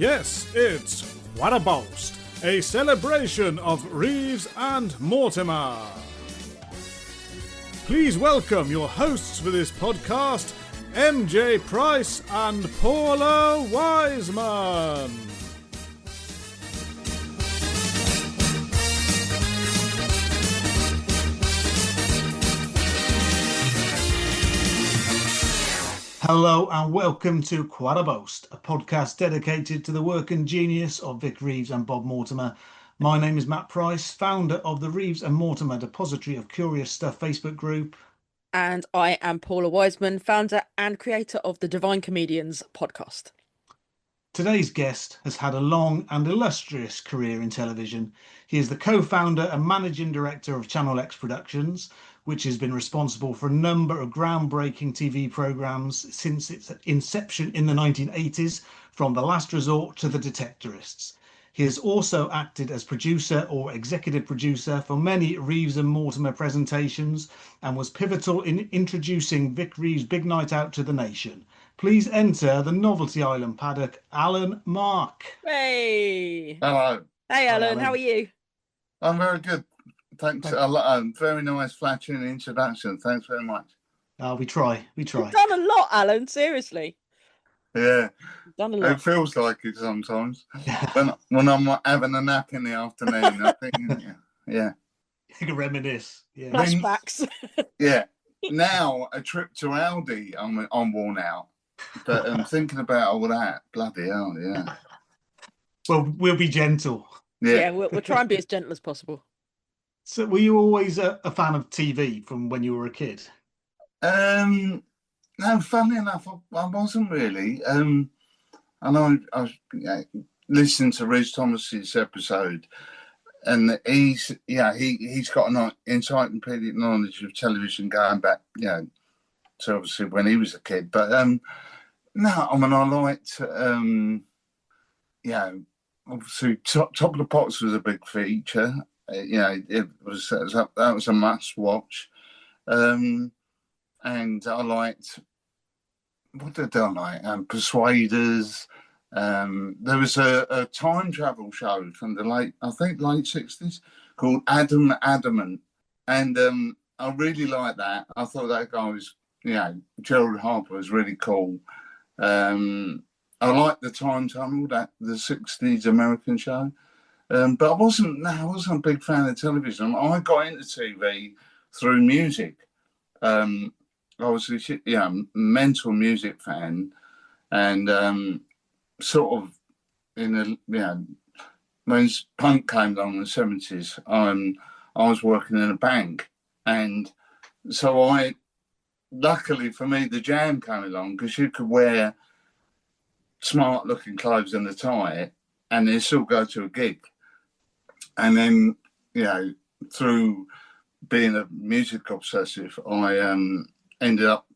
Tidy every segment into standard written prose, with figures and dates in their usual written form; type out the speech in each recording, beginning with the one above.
Yes, it's What a Boast, a celebration of Reeves and Mortimer. Please welcome your hosts for this podcast, MJ Price and Paula Wiseman. Hello and welcome to Quite a Boast, a podcast dedicated to the work and genius of Vic Reeves and Bob Mortimer. My name is Matt Price, founder of the Reeves and Mortimer Depository of Curious Stuff Facebook group. And I am Paula Wiseman, founder and creator of the Divine Comedians podcast. Today's guest has had a long and illustrious career in television. He is the co-founder and managing director of Channel X Productions, which has been responsible for a number of groundbreaking TV programmes since its inception in the 1980s, from The Last Resort to The Detectorists. He has also acted as producer or executive producer for many Reeves and Mortimer presentations and was pivotal in introducing Vic Reeves' Big Night Out to the nation. Please enter the Novelty Island paddock, Alan Marke. Hey! Hello. Hey, Alan. How are you? I'm very good. Thanks. Very nice, flattering introduction. Thanks very much. We try. You've done a lot, Alan. Seriously. Yeah. You've done a lot. It feels like it sometimes. when I'm having a nap in the afternoon, I think, yeah. You can reminisce. Yeah. Flashbacks. Yeah. Now, a trip to Aldi, I'm worn out. But I'm thinking about all that. Bloody hell, yeah. Well, we'll be gentle. Yeah, we'll try and be as gentle as possible. So were you always a fan of TV from when you were a kid? No, funny enough, I wasn't really. And I was listening to Reeves Thomas's episode, and he's got an encyclopedic knowledge of television going back, to obviously when he was a kid. But no, I mean, I liked, obviously Top of the Pops was a big feature. That was a must watch. And I liked, what did I like? Persuaders. There was a time travel show from the late 60s called Adam Adamant. And I really liked that. I thought that guy was, Gerald Harper was really cool. I liked the Time Tunnel, the 60s American show. But I wasn't a big fan of television. I got into TV through music. I was a mental music fan, and sort of when punk came along in the 70s, I was working in a bank, and so luckily for me, the Jam came along because you could wear smart looking clothes and a tie and then still go to a gig. And then, through being a music obsessive, I ended up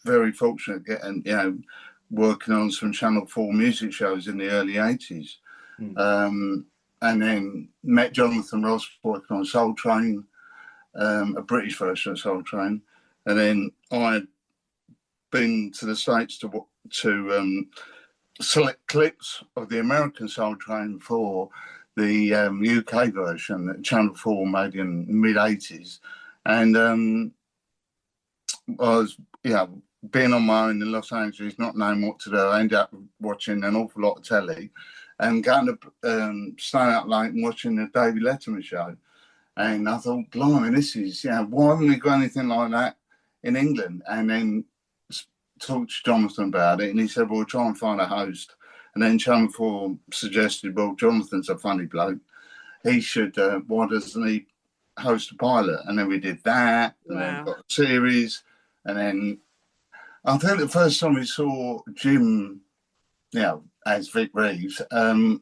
very fortunate getting, working on some Channel 4 music shows in the early 80s. And then met Jonathan Ross working on Soul Train, a British version of Soul Train. And then I had been to the States to select clips of the American Soul Train for the UK version that Channel 4 made in the mid-80s. And I was, being on my own in Los Angeles, not knowing what to do, I ended up watching an awful lot of telly and going to stay out late and watching the David Letterman show. And I thought, blimey, this is, why haven't we got anything like that in England? And then talked to Jonathan about it, and he said, well, try and find a host. And then Channel 4 suggested, well, Jonathan's a funny bloke. He should, why doesn't he host a pilot? And then we did that, and then got a series. And then I think the first time we saw Jim, as Vic Reeves,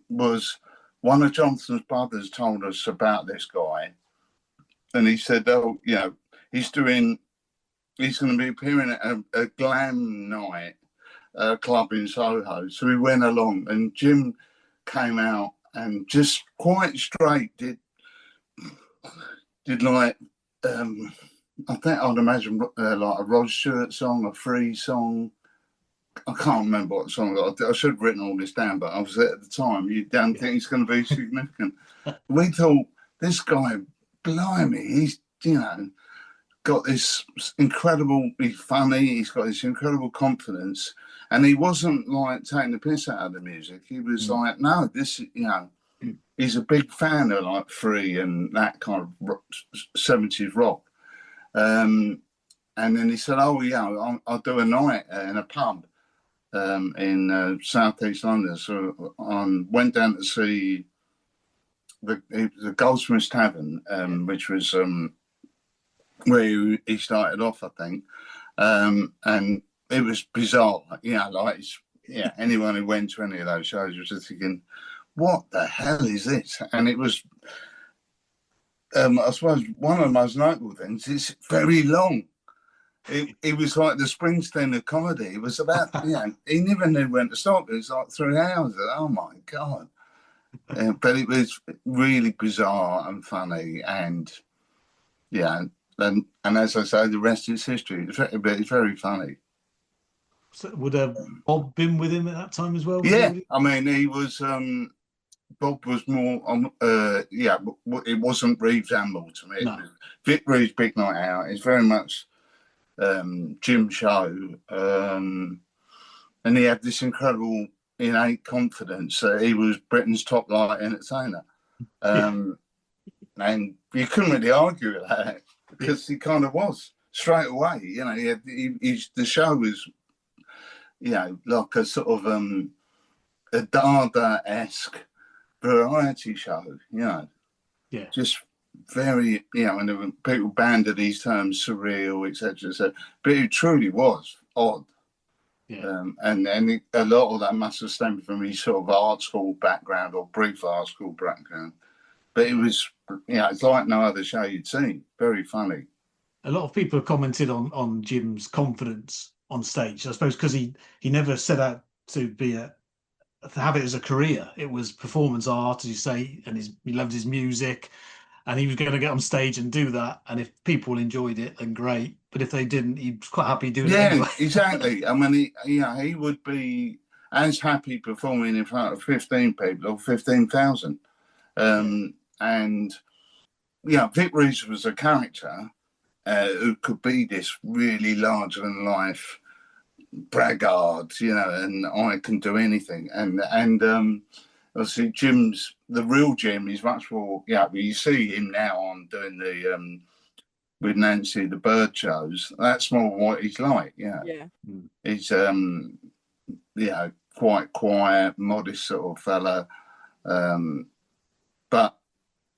was one of Jonathan's brothers told us about this guy. And he said, he's going to be appearing at a glam night club in Soho. So we went along, and Jim came out and just quite straight did like, I think I'd imagine like a Rod Stewart song, a Free song, I can't remember what song I should have written all this down, but I was there at the time. You don't think it's going to be significant. We thought, this guy, blimey, he's, got this incredible, he's funny, he's got this incredible confidence, and he wasn't like taking the piss out of the music. He was like, no, this, he's a big fan of like Free and that kind of rock, 70s rock. And then he said, oh, yeah, I'll do a night in a pub in southeast London. So I went down to see the Goldsmiths Tavern, which was where he started off, I think. And it was bizarre. Anyone who went to any of those shows was just thinking, what the hell is this? And it was, I suppose, one of the most notable things, it's very long. It was like the Springsteen of comedy. It was about, he never knew when to stop. It was like 3 hours. Oh, my God. But it was really bizarre and funny. And, and as I say, the rest is history. It's very funny. So would Bob been with him at that time as well? Yeah. I mean, he was... Bob was more on, it wasn't Reeves and Mortimer. It was Vic Reeves' Big Night Out. It's very much Jim's show. And he had this incredible innate confidence that he was Britain's top light entertainer. And you couldn't really argue with that because he kind of was straight away. The show was, like a sort of a Dada-esque variety show, just very, and there were people banded these terms, surreal, etc. So, but it truly was odd, and a lot of that must have stemmed from his sort of art school background or brief art school background. But it was, it's like no other show you'd seen. Very funny. A lot of people have commented on Jim's confidence on stage. I suppose because he never set out to have it as a career. It was performance art, as you say, and he loved his music, and he was going to get on stage and do that. And if people enjoyed it, then great. But if they didn't, he was quite happy doing it anyway. Yeah, exactly. I mean, he would be as happy performing in front of 15 people or 15,000. And Vic Reeves was a character who could be this really larger than life braggart, and I can do anything. And obviously the real Jim is much more, you see him now on doing the with Nancy, the bird shows. That's more what he's like. He's quite quiet, modest sort of fella, but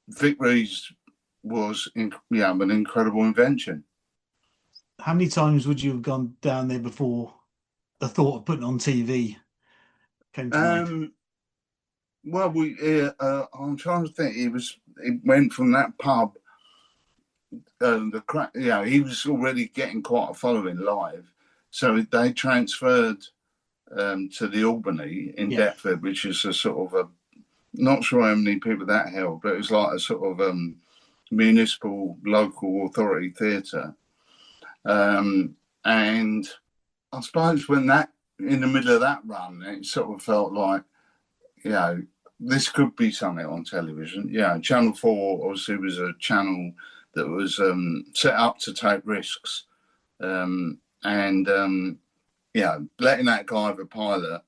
Vic Reeves was an incredible invention. How many times would you have gone down there before the thought of putting on TV came to mind? Well, I'm trying to think. It went from that pub. He was already getting quite a following live, so they transferred to the Albany in Deptford, which is a sort of not sure how many people that held, but it was like a sort of municipal local authority theatre. And I suppose when in the middle of that run, it sort of felt like, this could be something on television. Channel 4 obviously was a channel that was set up to take risks. Letting that guy have a pilot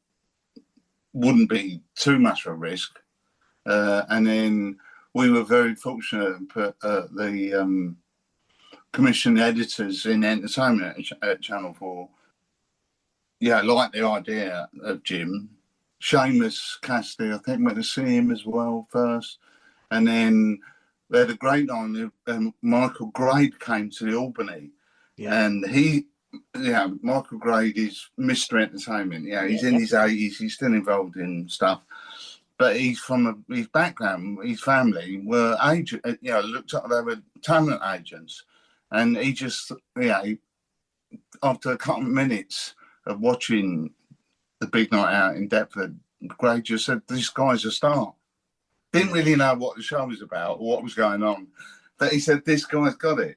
wouldn't be too much of a risk. And then we were very fortunate to put the commissioned editors in entertainment at Channel 4. Like the idea of Jim. Seamus Cassidy, I think, went to see him as well first. And then they had a great line. Michael Grade came to the Albany. And Michael Grade is Mr. Entertainment. He's in his 80s. He's still involved in stuff. But he's from his background, his family were looked up, they were talent agents. And he just, after a couple of minutes of watching the Big Night Out in Deptford, Greg just said, this guy's a star. Didn't really know what the show was about or what was going on. But he said, this guy's got it,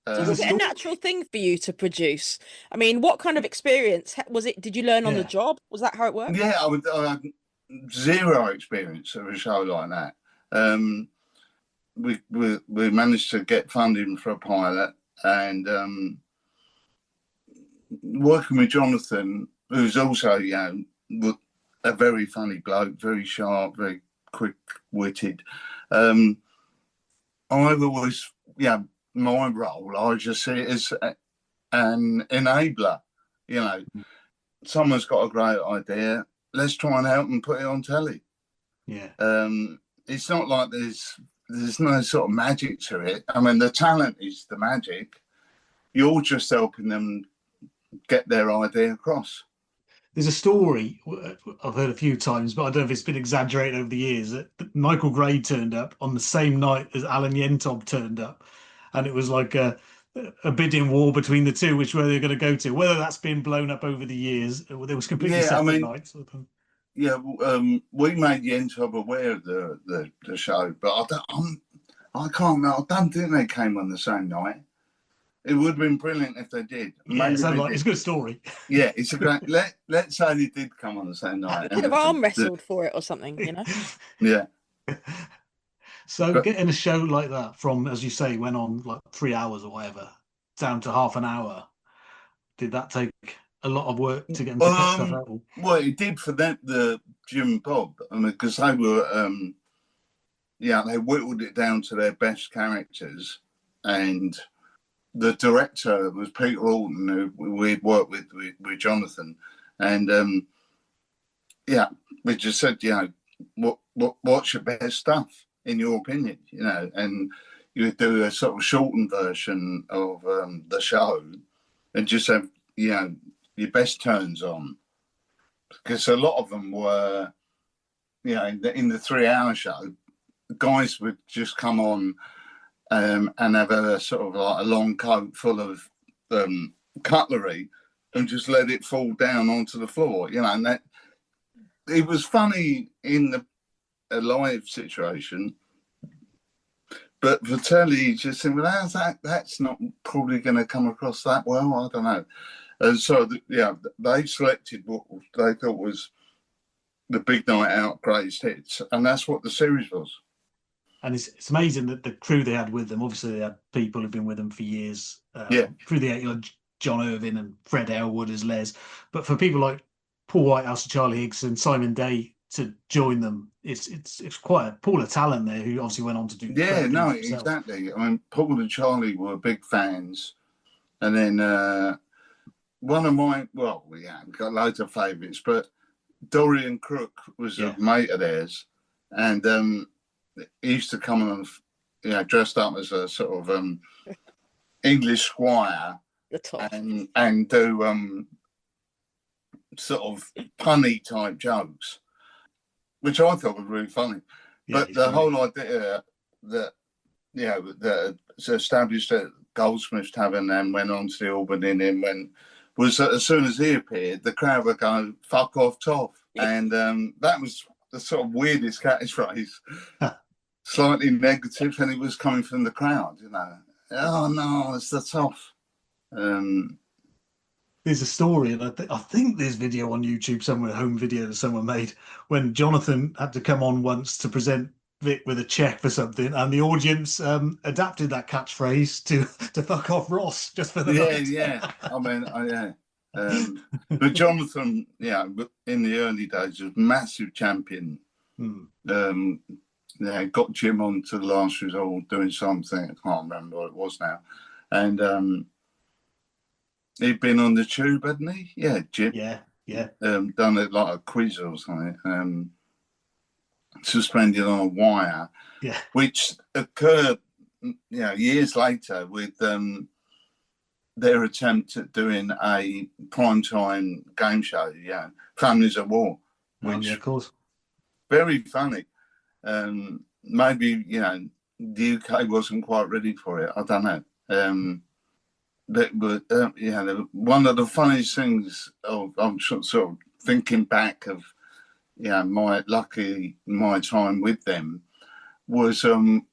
So was it a natural thing for you to produce? I mean, what kind of experience was it? Did you learn on the job? Was that how it worked? Yeah, I had zero experience of a show like that. We managed to get funding for a pilot, and working with Jonathan, who's also, a very funny bloke, very sharp, very quick-witted. I've always, my role, I just see it as an enabler. Someone's got a great idea. Let's try and help them put it on telly. Yeah. It's not like there's no sort of magic to it. I mean, the talent is the magic. You're just helping them get their idea across. There's a story I've heard a few times, but I don't know if it's been exaggerated over the years, that Michael Gray turned up on the same night as Alan Yentob turned up. And it was like a bidding war between the two, which way they're going to go to. Whether that's been blown up over the years, there was completely separate nights. Yeah, we made Yentob aware of the show, but I don't think they came on the same night. It would have been brilliant if they did. Yeah, it's a good story. Yeah, it's a great. Let's say they did come on the same night. Could have arm wrestled for it or something, Yeah. So getting a show like that from, as you say, went on like 3 hours or whatever, down to half an hour. Did that take a lot of work to get them to cut stuff out? Well, it did for them, the Jim and Bob. I mean, because they were, they whittled it down to their best characters, and the director was Peter Alton, who we'd worked with Jonathan, and we just said, what's your best stuff in your opinion, and you would do a sort of shortened version of the show, and just have your best turns on, because a lot of them were, in the 3 hour show, guys would just come on and have a sort of like a long coat full of cutlery and just let it fall down onto the floor, and that it was funny in a live situation, but for telly, just think, well, that's not probably going to come across that well. I don't know. And so, they selected what they thought was the big night out greatest hits, and that's what the series was. And it's amazing that the crew they had with them, obviously they had people who've been with them for years. Through the John Irvin and Fred Elwood as Les. But for people like Paul Whitehouse and Charlie Higgs and Simon Day to join them, it's quite a pool of talent there who obviously went on to do. Yeah, no, exactly. I mean, Paul and Charlie were big fans. And then one of my, we've got loads of favourites, but Dorian Crook was a mate of theirs. And he used to come on, dressed up as a sort of English squire and do sort of punny type jokes, which I thought was really funny. But the whole idea that established at Goldsmiths Tavern and went on to the Auburn Inn and was that as soon as he appeared, the crowd would go, "Fuck off, Toff." And that was the sort of weirdest catchphrase. Slightly negative, and it was coming from the crowd, Oh no, it's the Toff. There's a story, and I think there's video on YouTube somewhere, a home video that someone made, when Jonathan had to come on once to present Vic with a check for something, and the audience adapted that catchphrase to fuck off Ross just for the night. Yeah. I mean, but Jonathan, in the early days, was a massive champion. Got Jim on to the last resort doing something. I can't remember what it was now. And he'd been on the Tube, hadn't he? Yeah, Jim. Yeah. Done it like a quiz or something. Suspended on a wire. Yeah. Which occurred, years later with their attempt at doing a primetime game show, Families at War. Which, of course. Very funny. Maybe, the UK wasn't quite ready for it. I don't know. But one of the funniest things I'm sort of thinking back of, my time with them was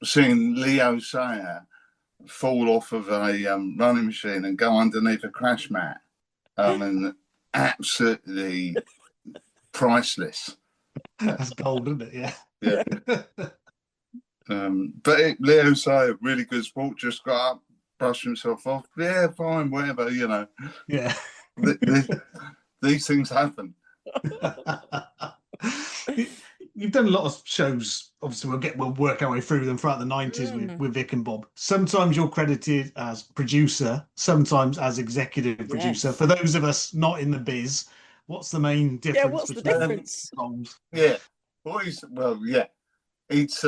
seeing Leo Sayer fall off of a running machine and go underneath a crash mat. I mean, absolutely priceless. That's gold, isn't it? Yeah. Yeah. But Leo say a really good sport, just got up, brushed himself off. Yeah, fine, whatever, you know. Yeah. These things happen. You've done a lot of shows. Obviously, we'll work our way through them throughout the 90s with Vic and Bob. Sometimes you're credited as producer, sometimes as executive producer. For those of us not in the biz, what's the main difference? Yeah, what's the difference? Yeah. It's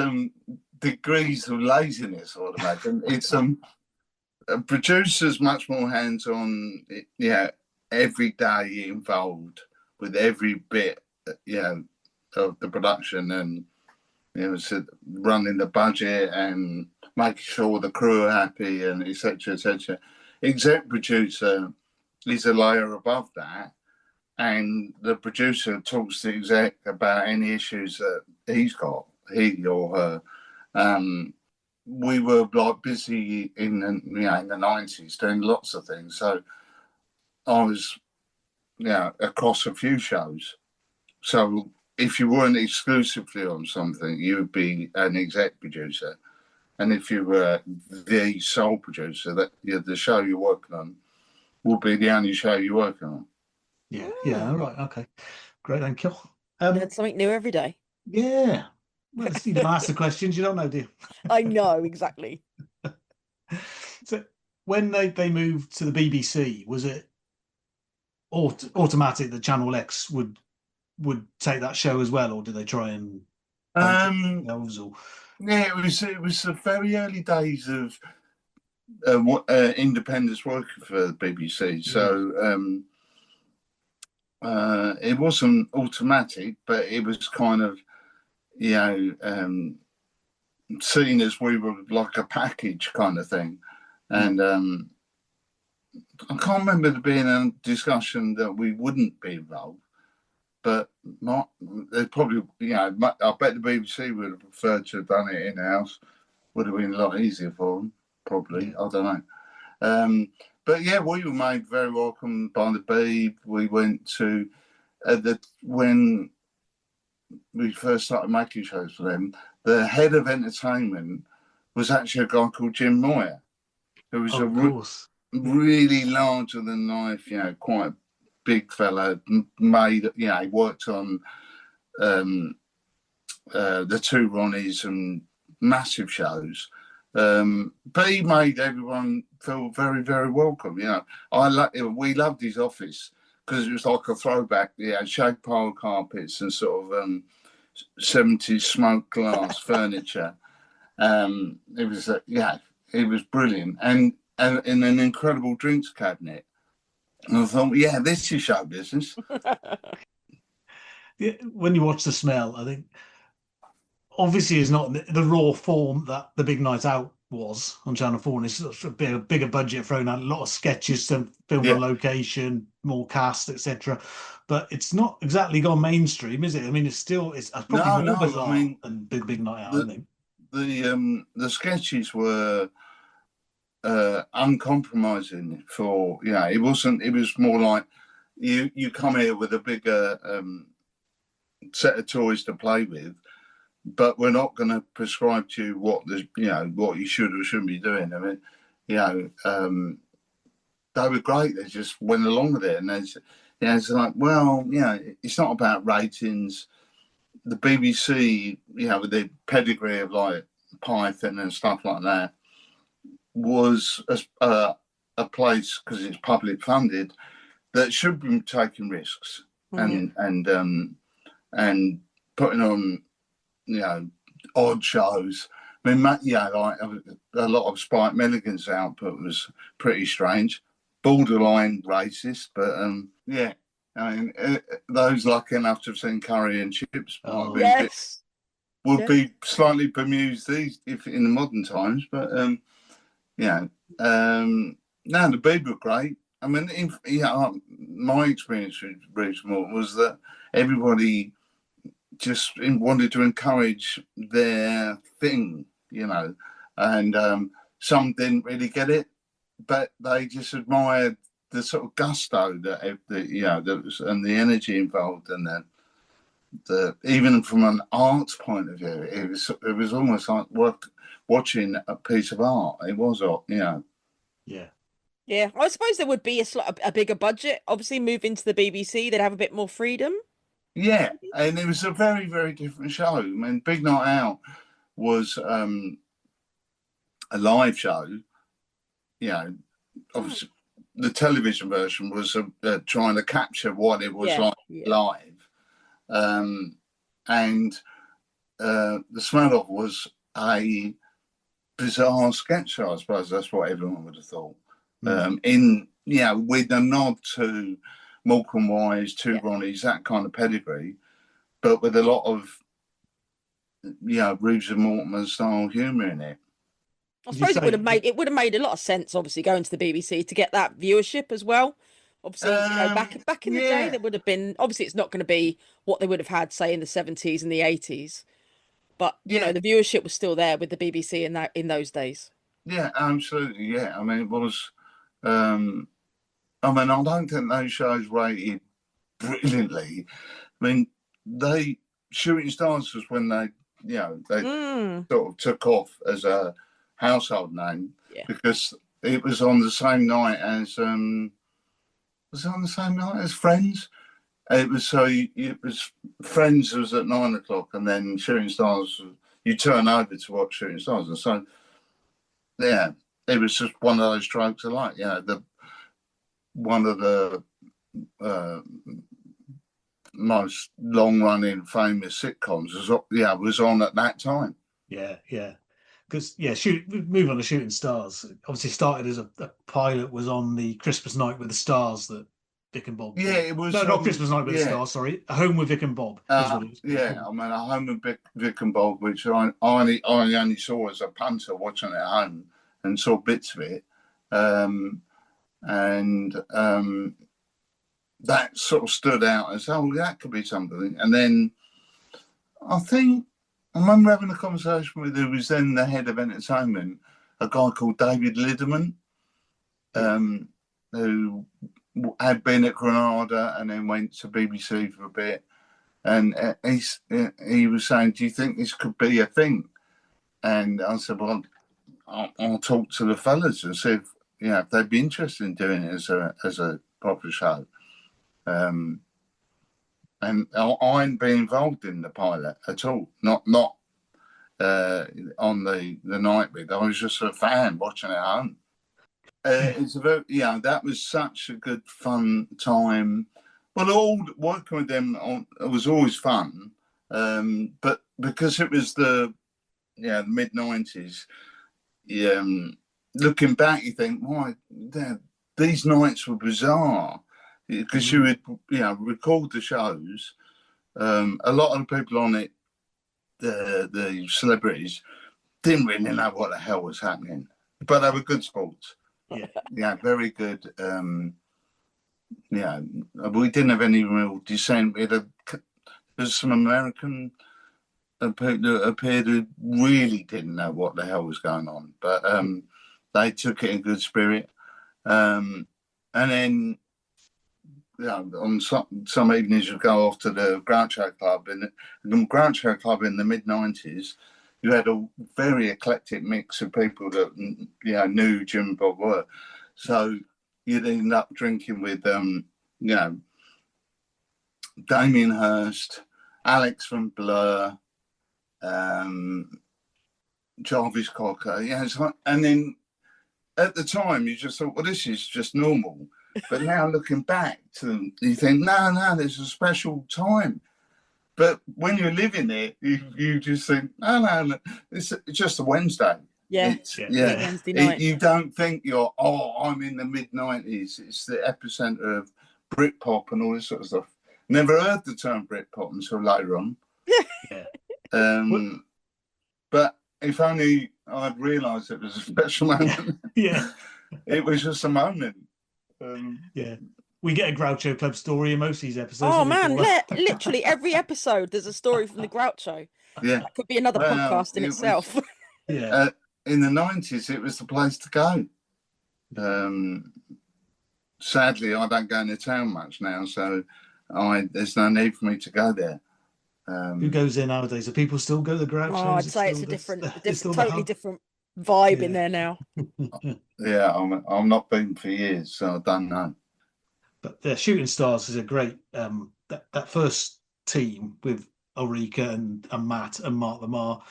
degrees of laziness, I would imagine. It's a producer's much more hands-on, every day involved with every bit, of the production, and running the budget and making sure the crew are happy, and etc. etc. Exec producer is a layer above that, and the producer talks to the exec about any issues that he's got, he or her. We were like busy in the 90s doing lots of things, so I was across a few shows. So if you weren't exclusively on something, you would be an exec producer, and if you were the sole producer, that the show you're working on will be the only show you're working on. Yeah, right, okay, great, thank you. Learn something new every day. Yeah, well, you don't ask the questions you don't know, do you? I know, exactly. So when they moved to the BBC, was it automatic that Channel X would take that show as well, or did they try and Yeah, it was the very early days of independence working for the BBC. So it wasn't automatic, but it was kind of seen as we were like a package kind of thing. And I can't remember there being a discussion that we wouldn't be involved. But they probably, I bet the BBC would have preferred to have done it in-house. Would have been a lot easier for them, probably. I don't know. But yeah, we were made very welcome by the Beeb. We went to, when we first started making shows for them, the head of entertainment was actually a guy called Jim Moyer, who was really larger than life, quite big fella, made, he worked on the Two Ronnies and massive shows. But he made everyone feel very, very welcome. We loved his office because it was like a throwback. Shag pile carpets and sort of 70s smoked glass furniture. It was brilliant, and in an incredible drinks cabinet. And I thought, this is show business. When you watch The Smell, I think obviously it's not the raw form that The Big Night Out was on Channel 4, and it's a bigger budget thrown out, a lot of sketches to film on location, more cast, etc. But it's not exactly gone mainstream, is it? I mean, it's probably more bizarre than Big Night Out, I think. The sketches were uncompromising for it was more like you come here with a bigger set of toys to play with, but we're not going to prescribe to you what you should or shouldn't be doing. I mean, they were great. They just went along with it, and it's like, it's not about ratings. The BBC, with their pedigree of like Python and stuff like that, was a place, because it's public funded, that should be taking risks and putting on odd shows. I mean, like a lot of Spike Milligan's output was pretty strange, borderline racist, but I mean, those lucky enough to have seen Curry and Chips would be slightly bemused if in the modern times, but no, the Beeb were great. I mean, my experience with Reeves Mortimer was that everybody just wanted to encourage their thing, and some didn't really get it, but they just admired the sort of gusto that was, and the energy involved, and the even from an art point of view, it was almost like watching a piece of art. It was, Yeah. Yeah, I suppose there would be a bigger budget. Obviously, moving to the BBC, they'd have a bit more freedom. Yeah, and it was a very, very different show. I mean, Big Night Out was a live show. Obviously, the television version was trying to capture what it was like live. And the Smell of was a bizarre sketch show, I suppose. That's what everyone would have thought. With a nod to Morecambe Wise, Two Ronnies, that kind of pedigree, but with a lot of Reeves Mortimer style humour in it. I suppose it would have made a lot of sense, obviously, going to the BBC to get that viewership as well. Obviously, back in the day, there would have been, obviously it's not going to be what they would have had, say, in the 70s and the 80s, but you know, the viewership was still there with the BBC in those days. Yeah, absolutely. Yeah, I mean, it was. I don't think those shows rated brilliantly. I mean, Shooting Stars was when they sort of took off as a household name because it was on the same night as Friends. It was Friends was at 9:00, and then Shooting Stars. You turn over to watch Shooting Stars, and so it was just one of those strokes of light. One of the most long-running famous sitcoms was on at that time. Because move on to Shooting Stars. Obviously started as a pilot, was on the Christmas Night with the Stars that Vic and Bob. Yeah, it was. No, not Christmas Night with the Stars. Sorry, A Home with Vic and Bob. I mean, A Home with Vic and Bob, which I only saw as a punter watching it at home and saw bits of it, that sort of stood out as, that could be something. And then I remember having a conversation with who was then the head of entertainment, a guy called David Liderman, who had been at Granada and then went to BBC for a bit. And he was saying, do you think this could be a thing? And I said, well, I'll talk to the fellas and see if they'd be interested in doing it as a proper show. And I hadn't been involved in the pilot at all. Not on the night bit. I was just a fan watching it at home. It's a very, that was such a good fun time. Well, working with them it was always fun. But because it was the mid-90s, looking back, you think, why these nights were bizarre, because you would record the shows. A lot of the people on it, the celebrities, didn't really know what the hell was happening, but they were good sports. Very good. We didn't have any real dissent. There's some American people that appeared who really didn't know what the hell was going on, but they took it in good spirit. And then on some evenings you go off to the Groucho Club, and the Groucho Club in the mid-90s, you had a very eclectic mix of people that knew Jim and Bob were. So you'd end up drinking with Damien Hirst, Alex from Blur, Jarvis Cocker. And then at the time you just thought, well, this is just normal. But now looking back you think, no, there's a special time. But when you're living it, you just think, no, it's just a Wednesday. Wednesday night. You don't think I'm in the mid-90s. It's the epicenter of Britpop and all this sort of stuff. Never heard the term Britpop until later on. But if only I'd realised it was a special moment. It was just a moment. We get a Groucho Club story in most of these episodes. Oh man, literally every episode there's a story from the Groucho. That could be another podcast in itself. in the 90s, it was the place to go. Sadly, I don't go into town much now, so there's no need for me to go there. Who goes there nowadays? Do people still go to the Grouch? Oh, I'd say it's a totally different vibe in there now. Yeah, I'm not been for years, so I don't know. But the Shooting Stars is a great that first team with Ulrika and Matt and Mark Lamar.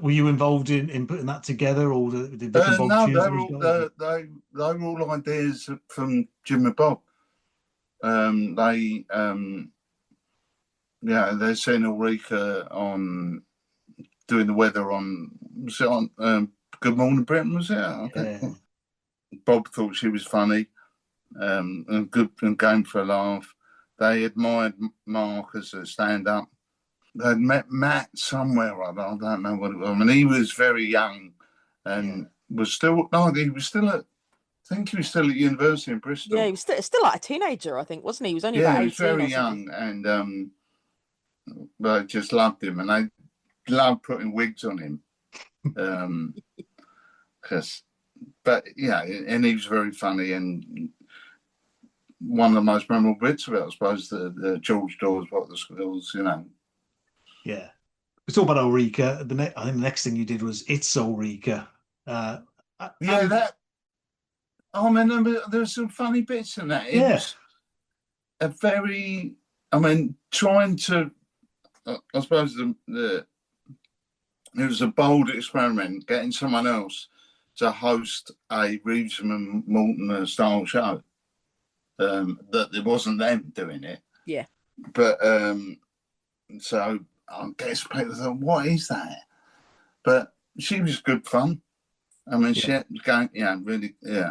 Were you involved in putting that together, or did Vic and Bob No, choose they were all ideas from Jim and Bob. They seen Ulrika on doing the weather on Good Morning Britain, was it? I think. Bob thought she was funny and good and going for a laugh. They admired Mark as a stand-up. They'd met Matt somewhere or other. I don't know what it was. I mean, he was very young and was still. No, he was still at. I think he was still at university in Bristol. Yeah, he was still like a teenager, I think, wasn't he? He was only about 18. He was very young, and but I just loved him, and I loved putting wigs on him. And he was very funny, and one of the most memorable bits of it, I suppose, the George Dawes, what the schools, Yeah. We talk about Ulrika. I think the next thing you did was It's Ulrika. I mean, there's some funny bits in that. It was a very, trying to, I suppose it was a bold experiment, getting someone else to host a Reeves Mortimer style show. That it wasn't them doing it. Yeah. But so I guess people thought, what is that? But she was good fun. I mean, she was going,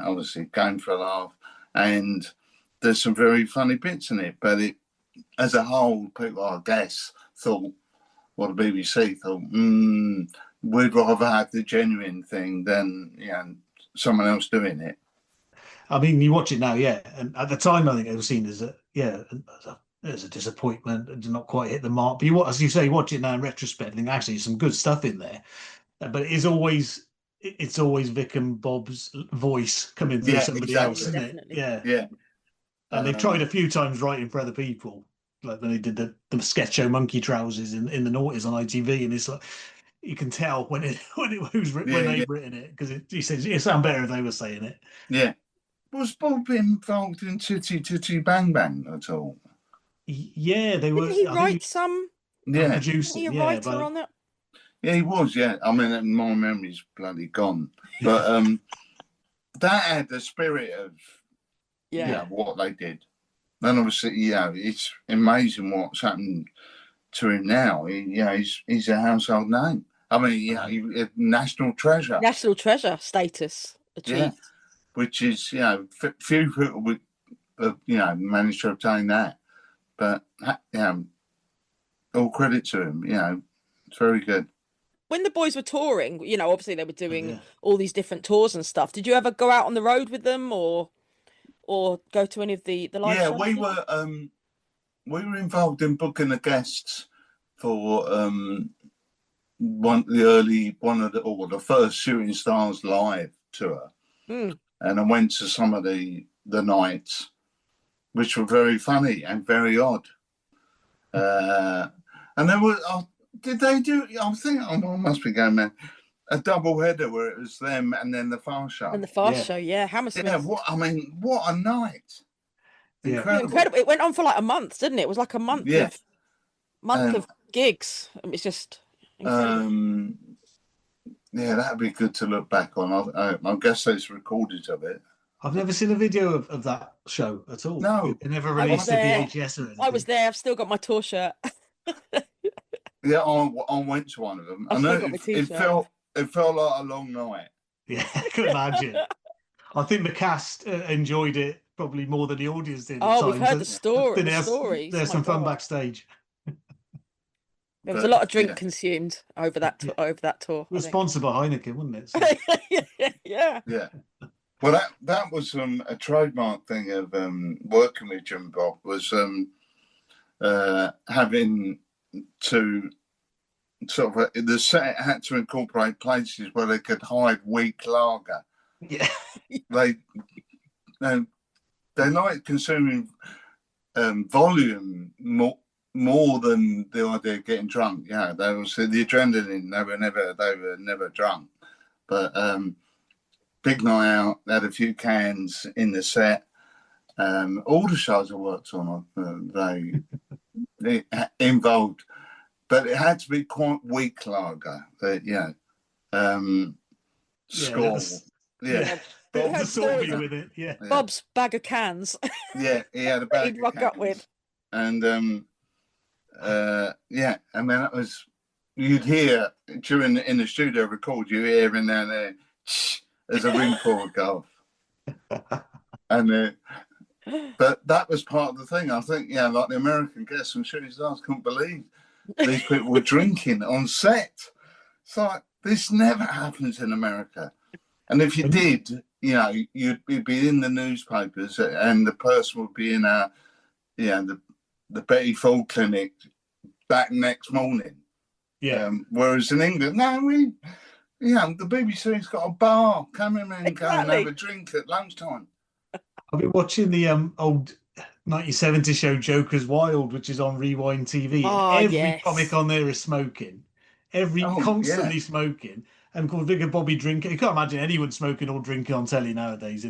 obviously going for a laugh, and there's some very funny bits in it. But it, as a whole, people, I guess, thought, well, the BBC thought, we'd rather have the genuine thing than someone else doing it. I mean, you watch it now, and at the time, I think it was seen as a disappointment. It did not quite hit the mark. But as you say, watch it now in retrospect, and actually some good stuff in there. But it's always Vic and Bob's voice coming through somebody else, isn't it? Yeah. And they've tried a few times writing for other people, like when they did the sketch show Monkey Trousers in the noughties on ITV, and it's like you can tell when they've written it, because he says it sound better if they were saying it. Yeah. Was Bob involved in Titty Titty Bang Bang at all? Yeah, they were. Didn't he write some? Producing. Was he a writer on that? Yeah, he was. Yeah, I mean, my memory's bloody gone, but that had the spirit of what they did. And obviously, it's amazing what's happened to him now. He's a household name. I mean, he national treasure. National treasure status achieved. Yeah. Which is, few people would, manage to obtain that. But, all credit to him, it's very good. When the boys were touring, obviously they were doing all these different tours and stuff. Did you ever go out on the road with them or go to any of the live shows? Yeah, we were involved in booking the guests for the first Shooting Stars live tour. And I went to some of the nights, which were very funny and very odd. And there was, did they do? I think I must be going, man. A double header where it was them and then the Fast Show. And the Fast Show, Hammersmith. Yeah, what a night! Incredible. It went on for like a month, didn't it? It was like a month of gigs. It's just incredible. Yeah, that'd be good to look back on. I guess there's recordings of it. I've never seen a video of that show at all. No. It never released a VHS or anything. I was there. I've still got my tour shirt. Yeah, I went to one of them. I know it felt like a long night. Yeah, I could imagine. I think the cast enjoyed it probably more than the audience did. We've heard the stories. There's some fun backstage. There was a lot of drink consumed over that tour. It was sponsored by Heineken, wasn't it? Yeah. Well, that was a trademark thing of working with Jim Bob was having to the set had to incorporate places where they could hide weak lager. Yeah. They like consuming volume more than the idea of getting drunk. Yeah, they was the adrenaline. They were never drunk. But big night out. They had a few cans in the set. All the shows I worked on, they involved, but it had to be quite weak lager. Score. Yeah. Bob heard the stories Sorby of with it. Yeah. Bob's bag of cans. Yeah, he had a bag he'd of rock cans. up with. And and then it was, you'd hear in the studio record, you hear every now and there as a ring would go off. And but that was part of the thing. I think, like the American guests and shooting stars couldn't believe these people were drinking on set. It's like, this never happens in America. And if you did, you'd be in the newspapers, and the person would be in the Betty Ford clinic back next morning. Yeah. Whereas in England, the BBC's got a bar. Come in and go and have a drink at lunchtime. I've been watching the old 1970s show Joker's Wild, which is on Rewind TV. Every comic on there is smoking. Constantly smoking. And of course, bigger Bobby drinking. You can't imagine anyone smoking or drinking on telly nowadays. I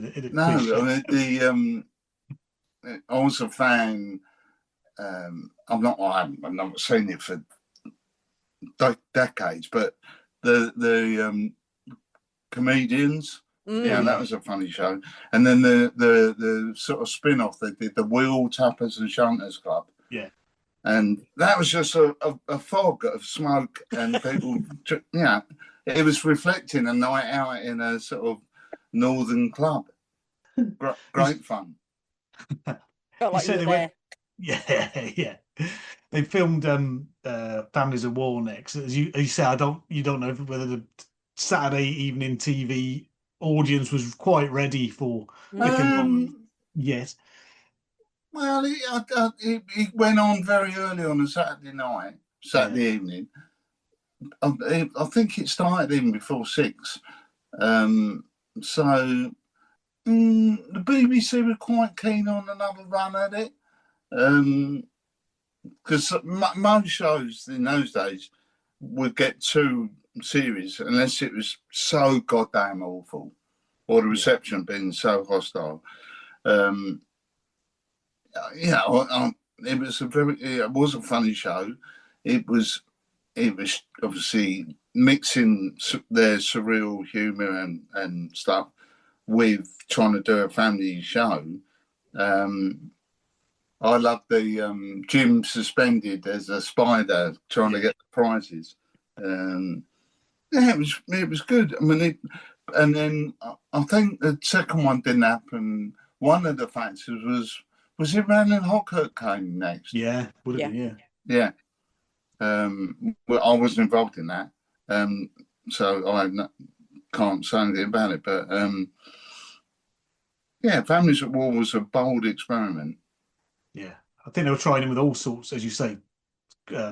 was a fan. I've not seen it for decades, but the comedians. That was a funny show. And then the sort of spin-off they did, the Wheel Tappers and Shunters Club. Yeah. And that was just a fog of smoke and people, it was reflecting a night out in a sort of northern club. Great fun. Felt like you were there. Yeah. They filmed Families of War next. As you say, you don't know whether the Saturday evening TV audience was quite ready for yes. Well, he went on very early on a Saturday evening. I think it started even before 6. So the BBC were quite keen on another run at it. Because most shows in those days would get 2 series unless it was so goddamn awful or the reception being so hostile. It was a funny show. It was obviously mixing their surreal humour and stuff with trying to do a family show. I loved the Jim suspended as a spider trying to get the prizes. It was good. I mean, and then I think the second one didn't happen. One of the factors was it Alan Marke came next? Yeah, would have been, yeah. Well, I wasn't involved in that, so I can't say anything about it. But Families at War was a bold experiment. Yeah, I think they were trying him with all sorts, as you say,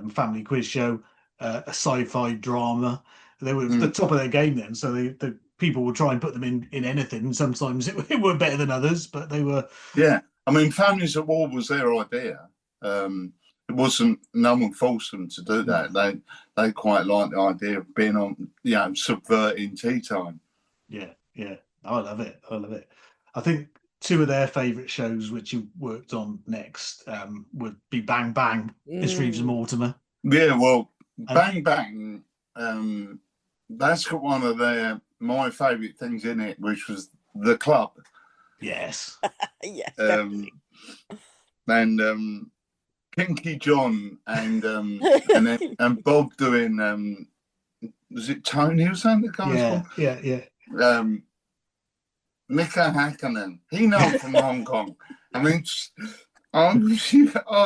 family quiz show, a sci-fi drama. They were at the top of their game then, so the people would try and put them in anything. Sometimes it were better than others, but they were. Yeah, I mean, Families at War was their idea. It wasn't. No one forced them to do that. They quite liked the idea of being on, subverting tea time. Yeah. I love it. I think 2 of their favourite shows, which you worked on next, would be Bang Bang, Miss Reeves Mortimer. Yeah, well, Bang Bang, that's got one of my favourite things in it, which was the club. Yes. Yes. And Pinky John and Bob doing was it Tony or something? Yeah. Mika Hakkinen, he knows from Hong Kong. I mean, I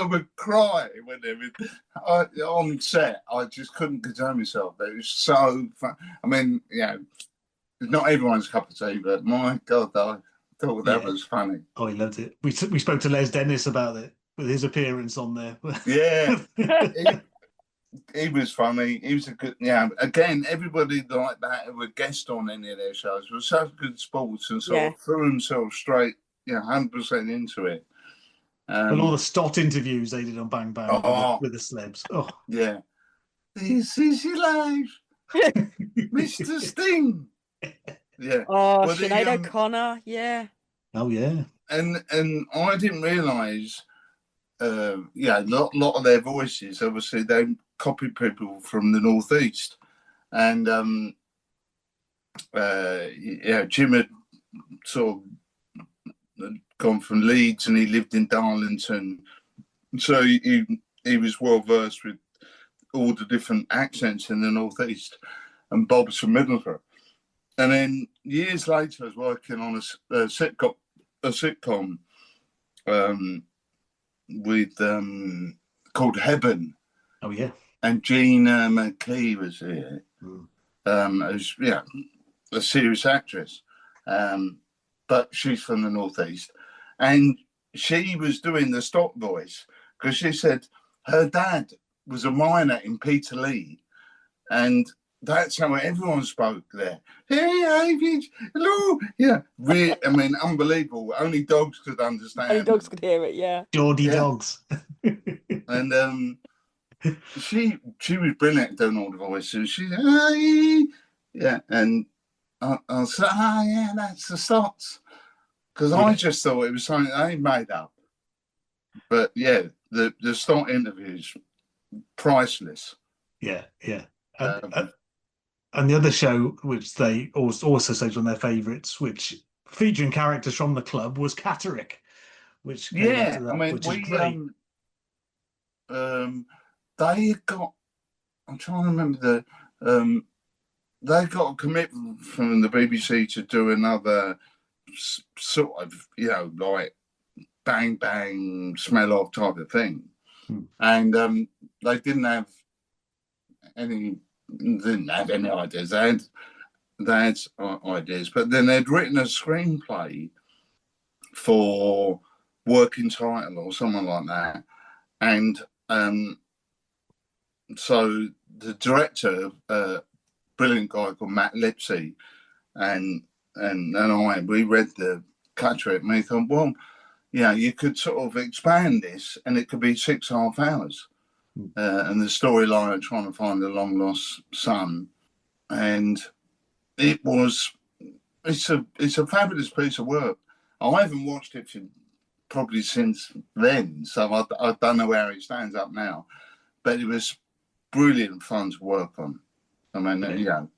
would cry when on set. I just couldn't contain myself. It was so fun. I mean, not everyone's cup of tea, but my God, I thought that was funny. Oh, he loved it. We spoke to Les Dennis about it with his appearance on there. Yeah. he was funny. He was a good, yeah. Again, everybody like that who were guest on any of their shows were such good sports and sort of threw themselves straight, 100% into it. And all the Stott interviews they did on Bang Bang with the celebs. Oh, yeah. This is your life, Mr. Sting. Yeah. Oh, well, Sinead O'Connor. Yeah. Oh, yeah. And I didn't realise, a lot of their voices, obviously, they copied people from the Northeast. And, Jim had sort of gone from Leeds and he lived in Darlington. So he was well versed with all the different accents in the Northeast. And Bob's from Middlesbrough. And then years later, I was working on a sitcom with called Hebburn. Oh yeah. And Gina McKee was here. As a serious actress, but she's from the Northeast, and she was doing the stock voice because she said her dad was a miner in Peterlee, and that's how everyone spoke there. Hey, Ivy, hello. Yeah, I mean, unbelievable. Only dogs could understand. Only dogs could hear it, yeah. Geordie dogs. And she was brilliant doing all the voices. She said, hey. Yeah, and I said, yeah, that's the Stotts. Because I just thought it was something they made up. But yeah, the Stott interviews, priceless. Yeah. And the other show, which they also say is one of their favourites, which featuring characters from the club, was Catterick, which came after that, which is great. They got, I'm trying to remember they got a commitment from the BBC to do another sort of, like Bang Bang, Smell of type of thing. And they didn't have any ideas. They had ideas, but then they'd written a screenplay for Working Title or something like that. And so the director, brilliant guy called Matt Lipsey, and we read the Catterick and we thought, well, you could sort of expand this and it could be 6.5 hours. And the storyline of trying to find the long lost son. And it's a fabulous piece of work. I haven't watched it probably since then, so I don't know where it stands up now. But it was brilliant fun to work on. I mean,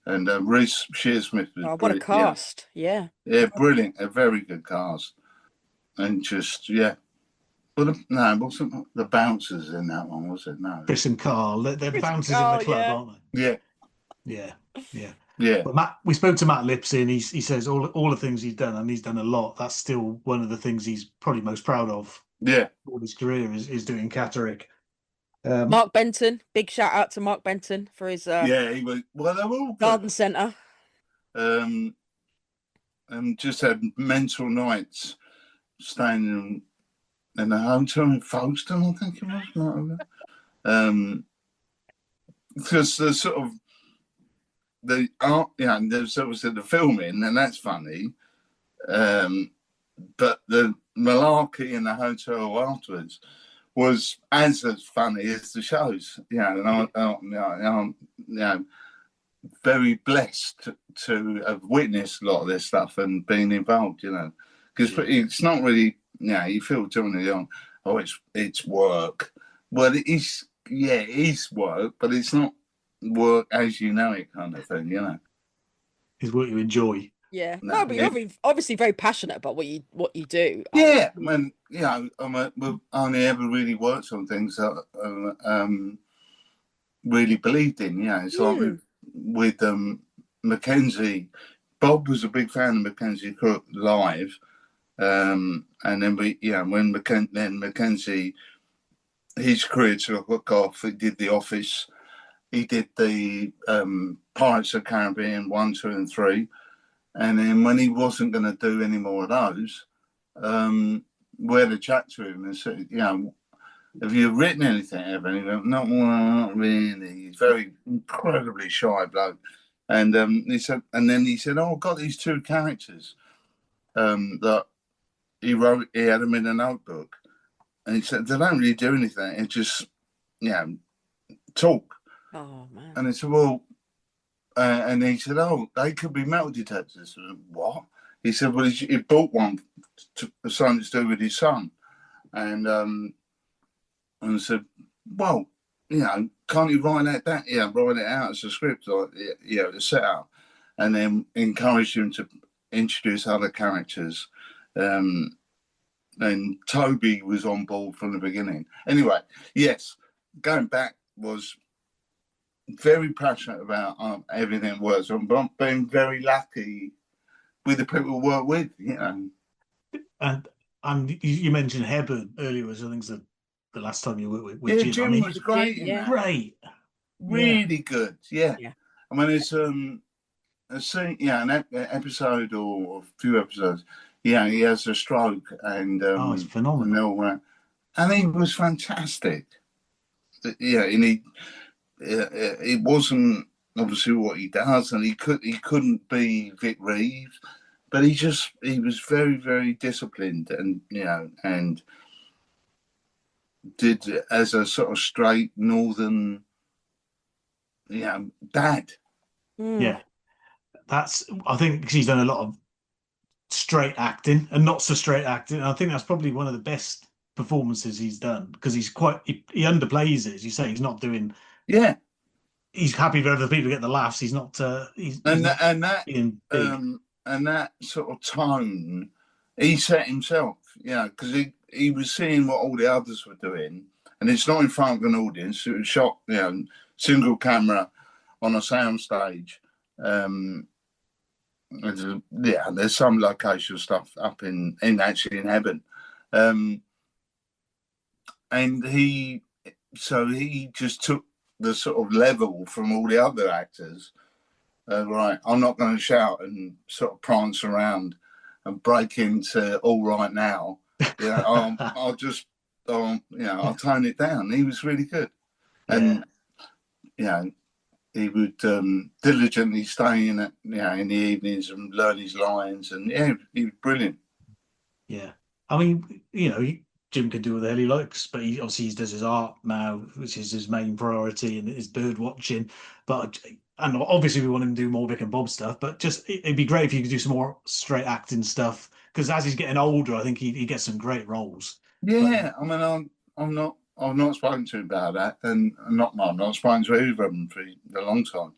and Reese Shearsmith was what a cast, yeah. Yeah, brilliant, a very good cast. And just, Well, it wasn't the bouncers in that one, was it? No. Chris and Carl, they're bouncers in the club, aren't they? Yeah. But we spoke to Matt Lipsey, and he says all the things he's done, and he's done a lot. That's still one of the things he's probably most proud of. Yeah. All his career is doing Catterick. Mark Benton, big shout out to Mark Benton for his he was. Well, they were all garden centre. And just had mental nights staying in a hotel in Folkestone, I think it was. Because the sort of the art, there's obviously the filming, and that's funny. But the malarkey in the hotel afterwards was as funny as the shows. And I'm very blessed to have witnessed a lot of this stuff and been involved. Because it's not really. You feel doing it on. Oh, it's work. Well, it is work, but it's not work as you know it, kind of thing. It's what you enjoy. Yeah, but you're obviously very passionate about what you do. Yeah, we've only ever really worked on things that really believed in. It's like with Mackenzie. Bob was a big fan of Mackenzie Crook live. And then when Mackenzie, his career took off. He did The Office, he did the Pirates of the Caribbean 1, 2, and 3, and then when he wasn't going to do any more of those, we had a chat to him and said, have you written anything ever? And he went, no, well, not really. He's very incredibly shy bloke. And he said, oh, I've got these two characters that he wrote. He had them in a notebook, and he said they don't really do anything. It just, talk. Oh man. And I said, well, and he said, oh, they could be metal detectors. I said, what? He said, well, he bought one something to do with his son, and I said, well, can't you write that down? Yeah, write it out as a script, or the setup, and then encourage him to introduce other characters. And Toby was on board from the beginning. Anyway, yes, going back was very passionate about everything it was, but I've been very lucky with the people we work with, And you mentioned Hebburn earlier, was I think the last time you worked with Jim. Jim was great. Great, really good. Yeah. I mean, it's an episode or a few episodes. Yeah, he has a stroke, and it's phenomenal. And he was fantastic. Yeah, and it wasn't obviously what he does, and he couldn't be Vic Reeves, but he was very, very disciplined, and and did as a sort of straight northern dad. Yeah, I think she's done a lot of straight acting and not so straight acting. I think that's probably one of the best performances he's done, because he underplays it, as you say. He's not doing. Yeah, he's happy for other people to get the laughs. He's not. And that sort of tone he set himself. Because he was seeing what all the others were doing, and it's not in front of an audience. It was shot, single camera on a sound stage. There's some location stuff up in Hebburn, and he just took the sort of level from all the other actors. Right, I'm not going to shout and sort of prance around and break into all right now. I'll just, I'll tone it down. He was really good, and he would diligently stay in the evenings and learn his lines, and he was brilliant. Yeah, I mean, Jim can do what the hell he likes, but he does his art now, which is his main priority, and his bird watching. And obviously we want him to do more Vic and Bob stuff, but just it'd be great if you could do some more straight acting stuff, because as he's getting older, I think he gets some great roles. Yeah, I mean, I've not spoken to him about that, and I've not spoken to either of them for a long time.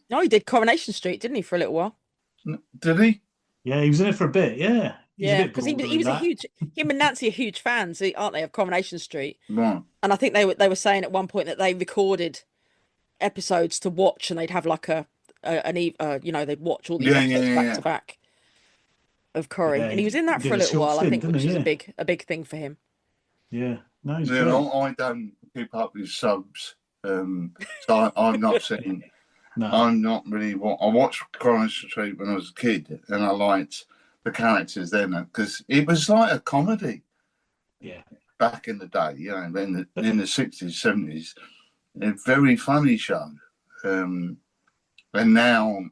No, he did Coronation Street, didn't he, for a little while? Did he? Yeah, he was in it for a bit. Yeah. Because he was him and Nancy are huge fans, aren't they, of Coronation Street? Right. And I think they were saying at one point that they recorded episodes to watch, and they'd have like they'd watch all these episodes back to back of Corrie, and he was in that for a little while, I think, which is a big thing for him. Yeah, no, I don't keep up with soaps, so I've not seen. No. I'm not really. I watched Coronation Street when I was a kid, and I liked the characters then, because it was like a comedy. Yeah. Back in the day, in the 60s, 70s, a very funny show. And now,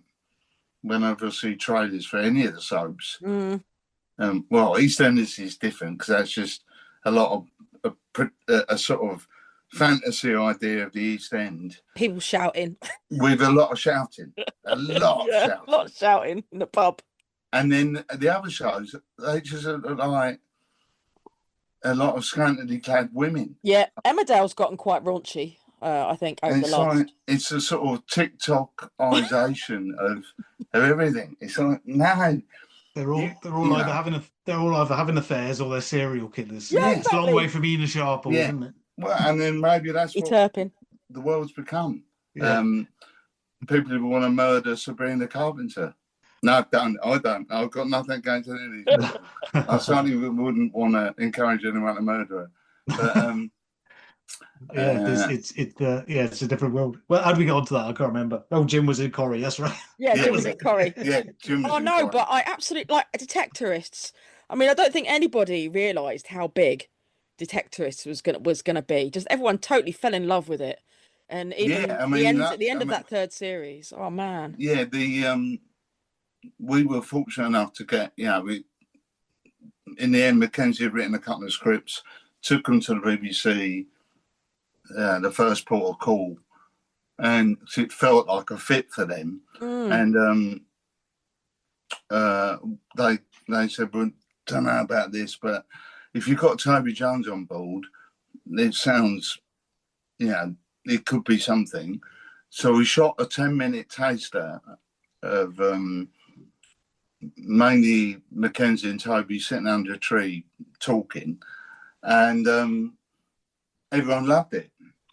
whenever I see trailers for any of the soaps, EastEnders is different, because that's just a lot of a sort of fantasy idea of the East End. People shouting. With a lot of shouting. A lot of shouting in the pub. And then the other shows, they just are like a lot of scantily clad women. Yeah, Emmerdale's gotten quite raunchy, I think, over the last. It's a sort of TikTokization of everything. It's like, no. They're all either having affairs, or they're serial killers. Yeah, It's a long way from Ina Sharple, isn't it? Well, and then maybe that's what the world's become. Yeah. People who want to murder Sabrina Carpenter. No, I don't. I've got nothing against any of these people. I certainly wouldn't want to encourage anyone to murder her. But, it's a different world. Well, how did we get onto that? I can't remember. Oh, Jim was in Corrie. That's right. Yeah, Jim was in Corrie. Yeah, Jim was in Corrie. But I absolutely like Detectorists. I mean, I don't think anybody realised how big Detectorists was gonna be. Just everyone totally fell in love with it. And even Yeah, I the mean end that. at the end I of mean, that third series, oh man. yeah, we were fortunate enough to get, in the end, Mackenzie had written a couple of scripts, took them to the BBC, the first port of call, and it felt like a fit for them. And they said, "We don't know about this, but if you've got Toby Jones on board, it sounds, it could be something." So we shot a 10-minute taster of mainly Mackenzie and Toby sitting under a tree talking, and everyone loved it.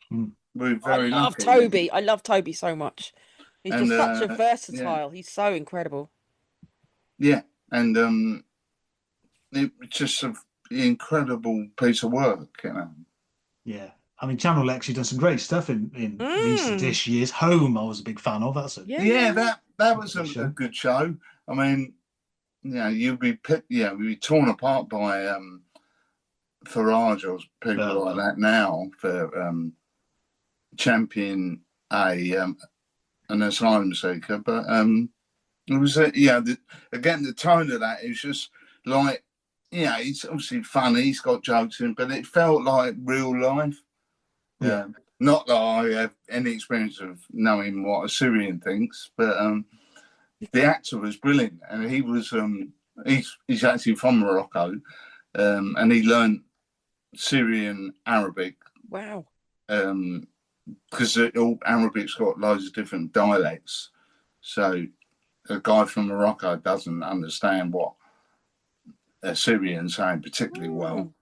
We were very lucky. I love Toby so much. He's And just such a yeah, versatile. He's so incredible. yeah, and it was just an incredible piece of work, Yeah. I mean, Channel X, you've done some great stuff in recent-ish years. Home, I was a big fan of. That's a that was a good show. I mean, you'd be we'd be torn apart by Farage or people like that now for champion an asylum seeker, but it was again the tone of that is just like he's obviously funny, he's got jokes in, but it felt like real life. Not that I have any experience of knowing what a Syrian thinks, but the actor was brilliant, and he was he's actually from Morocco, and he learned Syrian Arabic. Wow. Because all Arabic's got loads of different dialects, so a guy from Morocco doesn't understand what a Syrian's saying particularly well.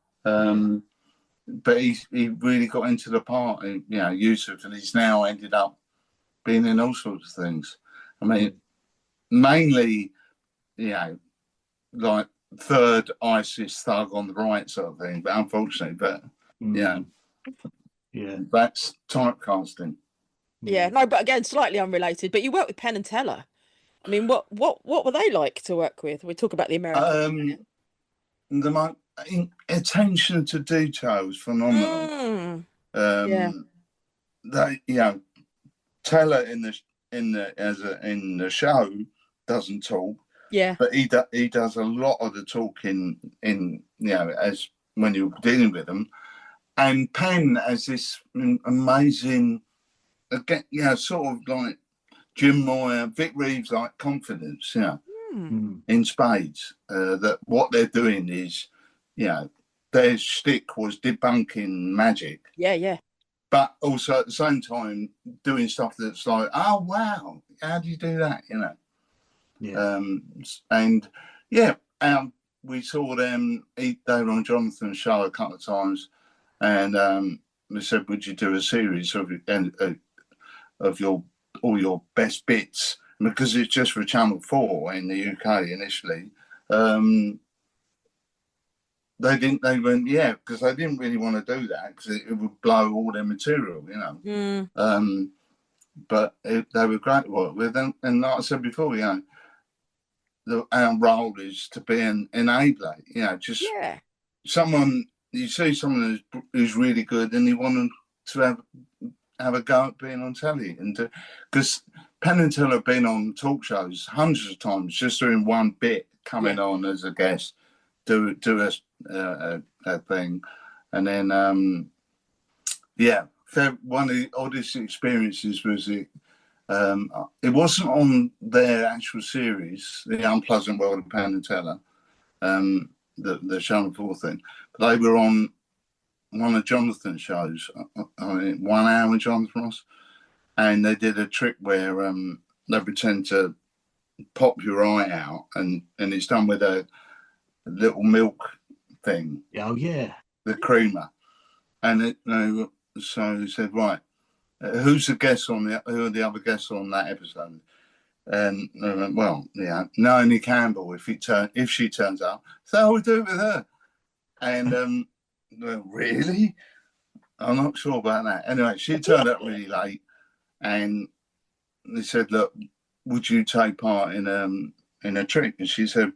But he really got into the part, Yusuf, and he's now ended up being in all sorts of things. I mean, mainly, like third ISIS thug on the right sort of thing, but unfortunately, that's typecasting. Yeah, no, but again, slightly unrelated. But you work with Penn and Teller. I mean, what were they like to work with? We talk about the Americans. The attention to detail was phenomenal. Teller in the show doesn't talk. Yeah, but he does a lot of the talking as when you're dealing with them. And Penn has this amazing, sort of like Jim Moyer, Vic Reeves like confidence, in spades. That what they're doing is, their shtick was debunking magic. Yeah. But also at the same time doing stuff that's like, oh wow, how do you do that? We saw them. They were on Jonathan's show a couple of times, and we said, "Would you do a series of all your best bits?" And because it's just for Channel 4 in the UK initially, they didn't. They went, because they didn't really want to do that because it would blow all their material, But they were great to work with, and like I said before, our role is to be an enabler, someone, you see someone who's really good and you want them to have a go at being on telly, and because Penn and Teller have been on talk shows hundreds of times just doing one bit, coming on as a guest, do a thing, and then one of the oddest experiences was it wasn't on their actual series, The Unpleasant World of Penn and Teller, the Channel 4 thing, but they were on one of Jonathan's shows, 1 Hour with Jonathan Ross, and they did a trick where they pretend to pop your eye out, and it's done with a little milk thing. Oh yeah, the creamer, and so he said, right, who's the guest on who are the other guests on that episode? And they went, well, Naomi Campbell, if she turns up, so we'll do it with her. And really? I'm not sure about that. Anyway, she turned up really late, and they said, look, would you take part in a trick? And she said,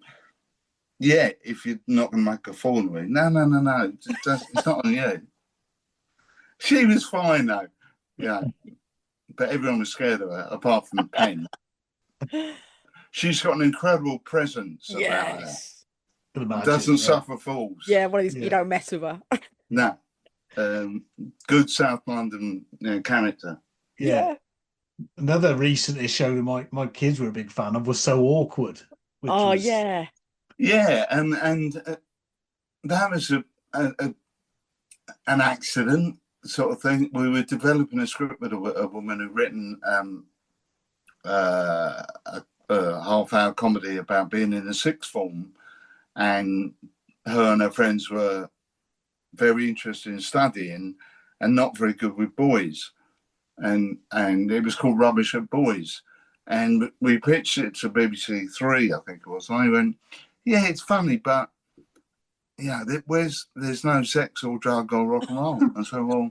yeah, if you're not going to make a fool of me. No. It's not on you. She was fine, though. Yeah. But everyone was scared of her, apart from Penn. She's got an incredible presence about her. Doesn't suffer fools. Yeah, one of these, you don't mess with her. No. Good South London character. Yeah. Another recently show that my kids were a big fan of was So Awkward. Yeah. Yeah, and that was an accident sort of thing. We were developing a script with a woman who'd written a half-hour comedy about being in the sixth form, and her and her friends were very interested in studying and not very good with boys, and it was called Rubbish at Boys, and we pitched it to BBC Three, I think it was, and they went, yeah, it's funny, but there's no sex or drug or rock and roll. And so, well,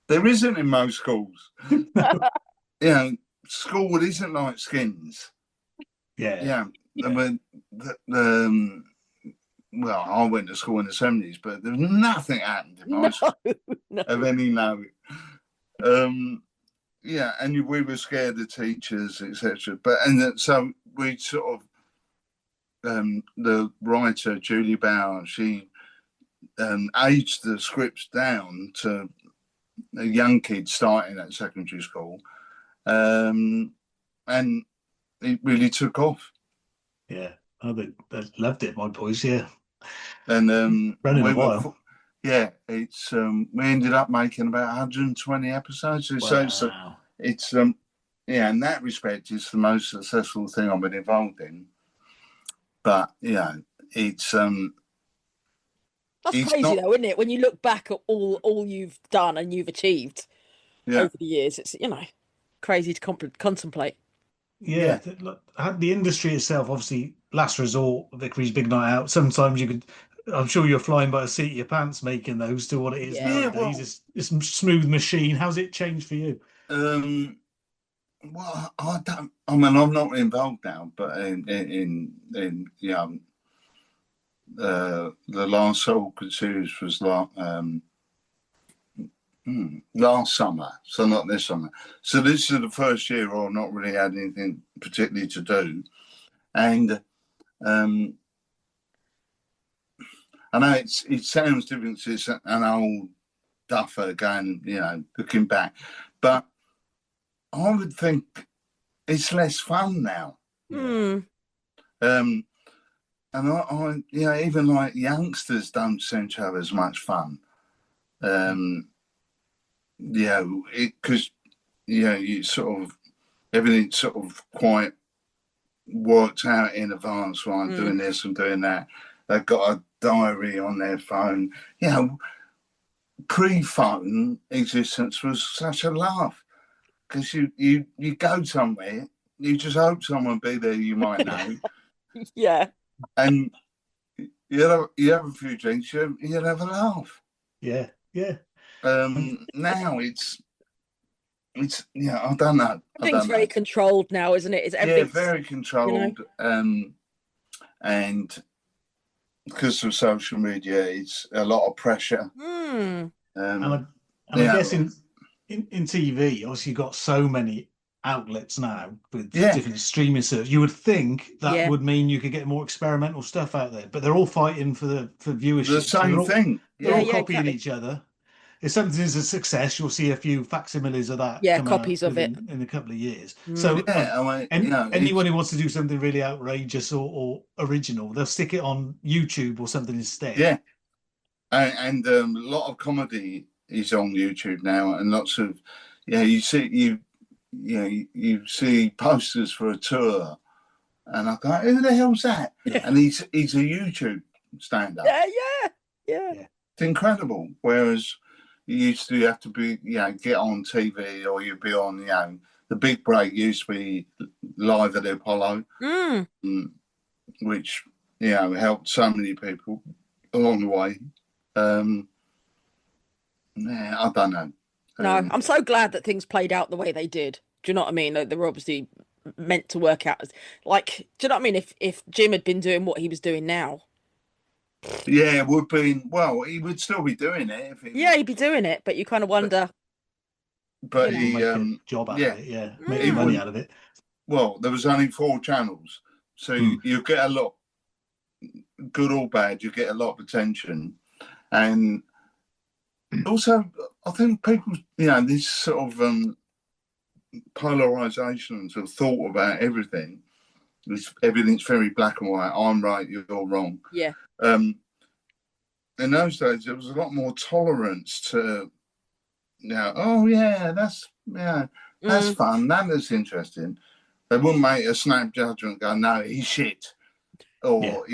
there isn't in most schools. School isn't like Skins. Yeah. Well, I went to school in the 70s, but there was nothing happened in my school of any note. And we were scared of teachers, etc. So we sort of, the writer Julie Bauer, she aged the scripts down to a young kid starting at secondary school, and it really took off. Yeah, they loved it, my boys. Yeah, and running a while. It's we ended up making about 120 episodes. Wow. So it's in that respect, it's the most successful thing I've been involved in. But it's that's crazy though, isn't it? When you look back at all you've done and you've achieved over the years, it's crazy to contemplate. Yeah, the industry itself, obviously, last resort, Vickery's Big Night Out. Sometimes you could, I'm sure you're flying by the seat of your pants making those to what it is nowadays. It's a smooth machine. How's it changed for you? Well, I don't. I mean, I'm not involved now, but in the last Soulwood series was last summer, so not this summer. So this is the first year I've not really had anything particularly to do, and I know it sounds different. It's an old duffer going, looking back, but I would think it's less fun now. And I even like youngsters don't seem to have as much fun. Because you sort of everything sort of quite worked out in advance. Right, doing this and doing that. They've got a diary on their phone. Pre-phone existence was such a laugh. Because you go somewhere, you just hope someone will be there you might know. Yeah. And you have a few drinks, you'll have a laugh. Yeah. Now it's I don't know. Everything's very controlled now, isn't it? Very controlled. And because of social media, it's a lot of pressure. And I guess in TV, obviously you've got so many outlets now with different streaming services. You would think that would mean you could get more experimental stuff out there, but they're all fighting for viewership. The same thing. They're all copying each other. If something's a success, you'll see a few facsimiles of that. Copies of it in a couple of years. So anyone who wants to do something really outrageous or original, they'll stick it on YouTube or something instead. Yeah, and a lot of comedy is on YouTube now, and lots of you see posters for a tour, and I go, who the hell's that? And he's a YouTube stand-up. Yeah. It's incredible. Whereas you used to have to be, get on TV, or you'd be on, the big break used to be live at the Apollo, which helped so many people along the way. I don't know. No, I'm so glad that things played out the way they did. Do you know what I mean? There were obviously meant to work out. Like, do you know what I mean? If Jim had been doing what he was doing now, Yeah, it would be. Well, he would still be doing it if he. yeah, he'd be doing it. But you kind of wonder, But you know, We'll he, make a job out yeah, of it, yeah. Make he some money mm, out of it. well, there was only 4 channels, so Mm. you get a lot, good or bad, you get a lot of attention, and also I think people, this sort of polarization of thought about everything. Everything's very black and white. I'm right, you're wrong. yeah, In those days, there was a lot more tolerance to, oh yeah, that's mm, fun, that's interesting. They wouldn't make a snap judgment and go, no, he's shit. Yeah. Or,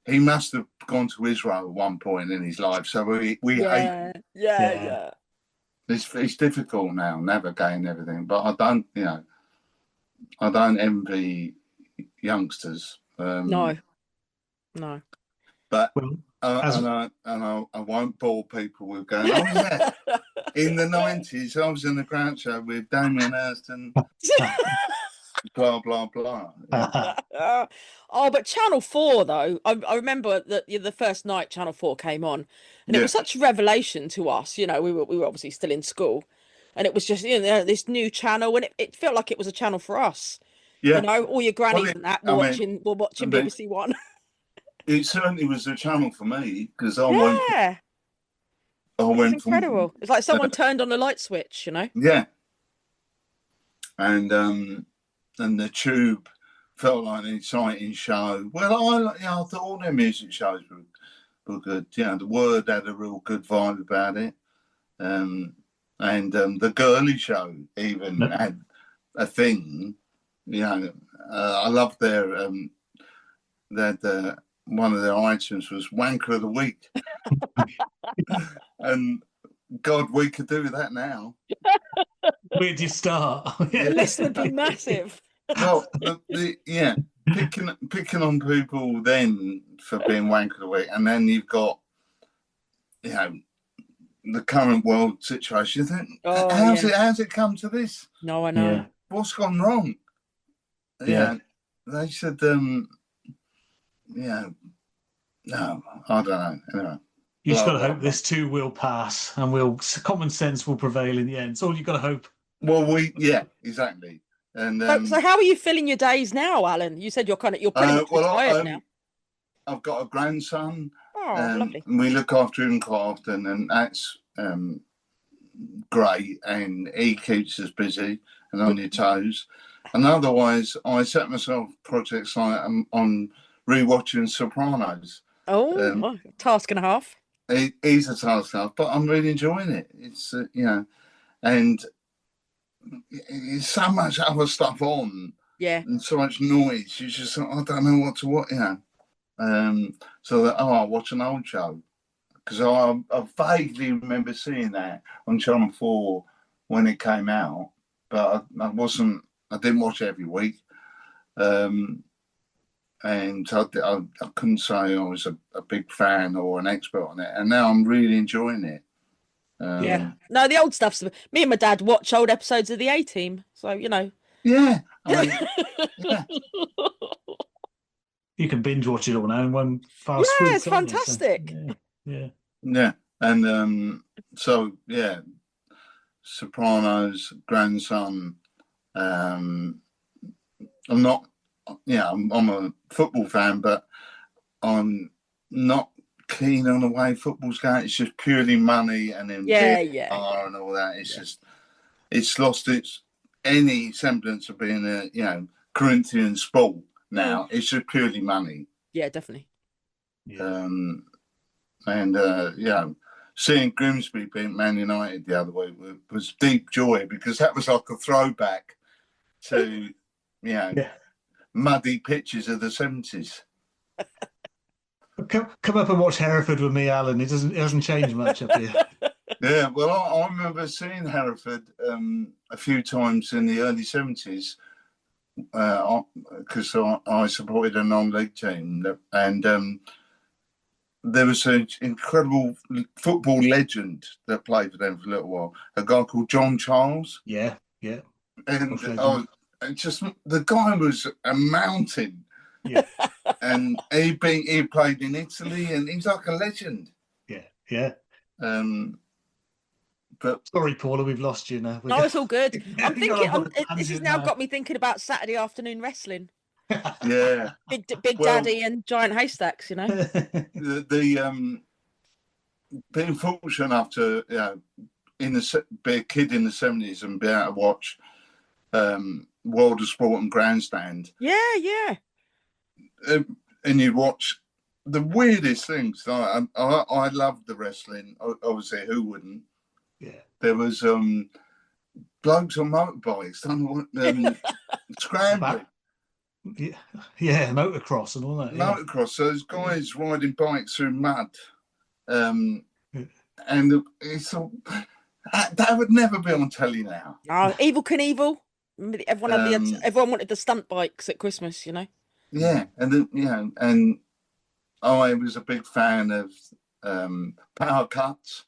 he must have gone to Israel at one point in his life. So we hate him. yeah. It's difficult now, navigating everything. But I don't envy youngsters. No. But Well, I won't bore people with going, oh yeah, in the 90s, I was in the Groucho with Damien Hirst and blah, blah, blah. Oh, but Channel 4 though, I remember that the first night Channel 4 came on, and it was such a revelation to us. We were obviously still in school, and it was just this new channel, and it felt like it was a channel for us. Yeah. All your grannies and that were watching BBC One. It certainly was a channel for me because I Yeah, it's went from incredible. It's like someone turned on a light switch, yeah, and the Tube felt like an exciting show. Well, I thought all their music shows were good. The Word had a real good vibe about it, and the Girly Show even had a thing. I loved their one of their items was Wanker of the Week, and God, we could do that now. Where do you start? The list would be massive. Well, picking on people then for being Wanker of the Week, and then you've got, the current world situation. You think, how's it come to this? No, I know. Yeah. What's gone wrong? Yeah. They said, no, I don't know. Anyway. You just got to hope this too will pass, and common sense will prevail in the end. It's all you got to hope. Well, exactly. And so how are you filling your days now, Alan? You said you're pretty much retired now. I've got a grandson. Oh, lovely. And we look after him quite often, and that's great. And he keeps us busy and on your toes. And otherwise, I set myself projects like on rewatching Sopranos. Oh, task and a half. He's a task and a half, but I'm really enjoying it. It's and it's so much other stuff on, and so much noise. You just I don't know what to watch, So that I'll watch an old show because I vaguely remember seeing that on Channel 4 when it came out, but I didn't watch it every week, and I couldn't say I was a big fan or an expert on it, and now I'm really enjoying it. No, the old stuff's. Me and my dad watch old episodes of the A-Team, so Yeah. You can binge watch it all now in one fast. Yeah, it's fantastic. Yeah. And Sopranos, grandson. I'm not. I'm a football fan, but I'm not keen on the way football's going. It's just purely money and then VAR and all that. It's just it's lost any semblance of being a Corinthian sport now. It's just purely money. Yeah, definitely. Seeing Grimsby beat Man United the other week was deep joy because that was like a throwback to muddy pitches of the 70s. Come up and watch Hereford with me, Alan. It hasn't changed much up here. Yeah, well, I remember seeing Hereford a few times in the early 70s because I supported a non-league team, and there was an incredible football legend that played for them for a little while, a guy called John Charles. Yeah. And just the guy was a mountain. Yeah. And he played in Italy, and he's like a legend. Yeah. But sorry, Paula, we've lost you now. No, it's all good. I'm thinking. This has now got me thinking about Saturday afternoon wrestling. Yeah. Big Daddy and giant haystacks. You know. the being fortunate enough to be a kid in the 70s and be able to watch World of Sport and Grandstand. Yeah. And you watch the weirdest things. I loved the wrestling. Obviously, who wouldn't? Yeah. There was blokes on motorbikes, scrambling. Yeah, motocross and all that. Yeah. Motocross. So there's guys riding bikes through mud. And it's all, that would never be on telly now. Oh, Evel Knievel. Everyone wanted the stunt bikes at Christmas, you know. Yeah, and I was a big fan of Power Cuts.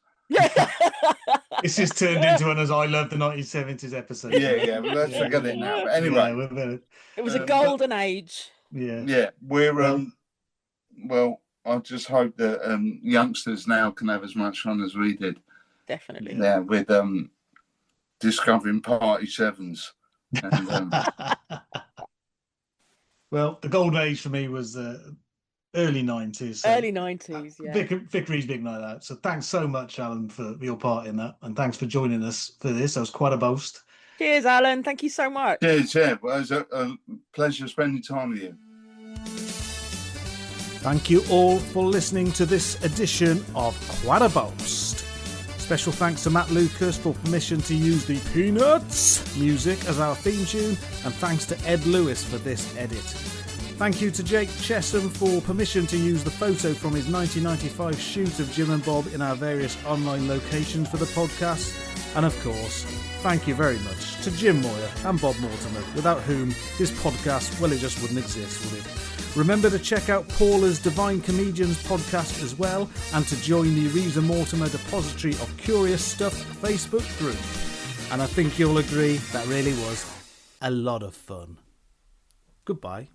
This has turned into one of those I Love the 1970s episodes. Yeah, but let's forget it now. But anyway, it was a golden age. Yeah, we're well, I just hope that youngsters now can have as much fun as we did. Definitely. Yeah, with discovering Party Sevens. And, well, the golden age for me was early 90s. So early 90s, yeah. Vickery's big night out. So thanks so much, Alan, for your part in that. And thanks for joining us for this. That was quite a boast. Cheers, Alan. Thank you so much. Cheers, yeah. Well, it was a pleasure spending time with you. Thank you all for listening to this edition of Quite a Boast. Special thanks to Matt Lucas for permission to use the Peanuts music as our theme tune, and thanks to Ed Lewis for this edit. Thank you to Jake Chesham for permission to use the photo from his 1995 shoot of Jim and Bob in our various online locations for the podcast. And of course, thank you very much to Jim Moyer and Bob Mortimer, without whom this podcast, well, it just wouldn't exist, would it? Remember to check out Paula's Divine Comedians podcast as well, and to join the Reeves Mortimer Depository of Curious Stuff Facebook group. And I think you'll agree that really was a lot of fun. Goodbye.